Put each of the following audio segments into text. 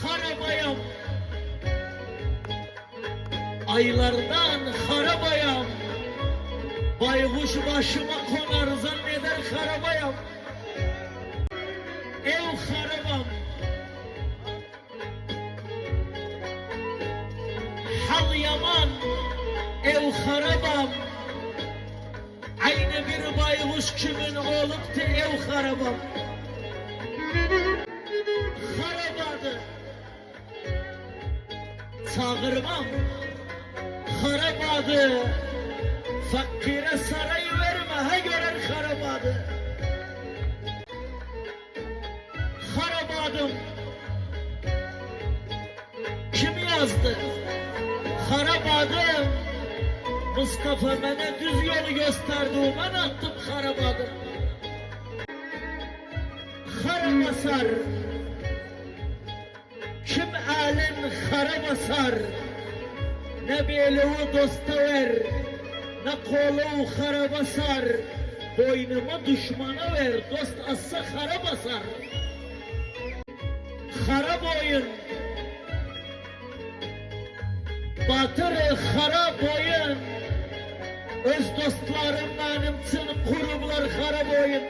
harabayam, aylardan harabayam, baykuş başıma konar zanneder harabayam. Ev harabam, hal yaman, ev harabam, aynı bir baykuş kimin olup da ev harabam. Harabadı, çağırmam, harabadı, fakire saray verme, ha görer harabadı. Harabadım, kim yazdı? Harabadım, Mustafa bana düz yolu gösterdi, ben attım harabadım. Harabasar, kim elin harabasar, ne beyluğu dosta ver, ne kolu harabasar, boynuma düşmana ver, dost assa harabasar. Harap oyun, batır harap oyun, öz dostlarım benim için kurumlar harap oyun.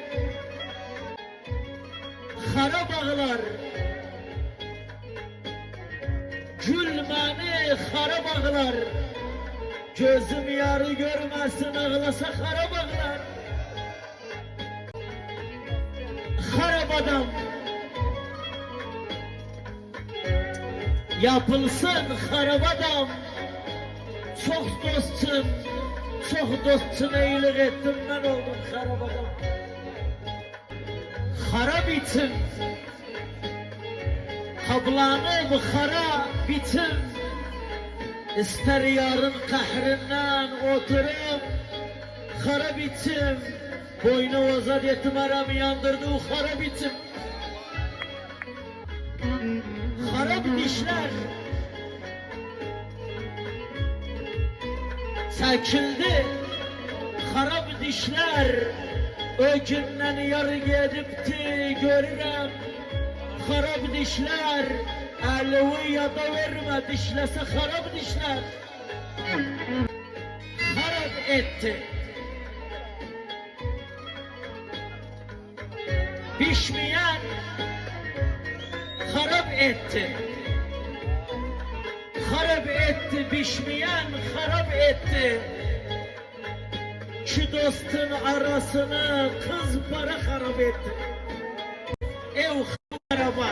Harap ağlar, gülmeni harap ağlar, gözüm yarı görmesin ağlasa harap ağlar. Harap adam, yapılsın harap adam, çok dostçuna iyilik ettim, ben oldum harap adam. Harap için, kablanı hara bitim, ister yarın kahrinden oturup, harap için, boynu ozat yetim aramı yandırdı o harap için. Harap dişler çekildi, harap dişler o günden yarı gedipti görürüm. Harap dişler elvi ya da verme, dişlese harap dişler. Harap etti, pişmeyen harap etti. Harap etti, pişmeyen harap etti. Şu dostun arasını kız para harap etti. Ev haraba,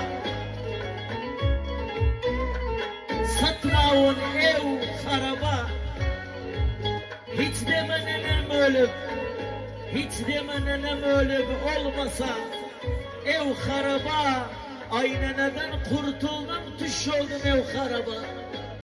satmağın ev haraba. Hiç deme nenem ölüp, hiç deme nenem ölüp olmasa ev haraba, aynı neden kurtuldum, tuş oldum ev haraba.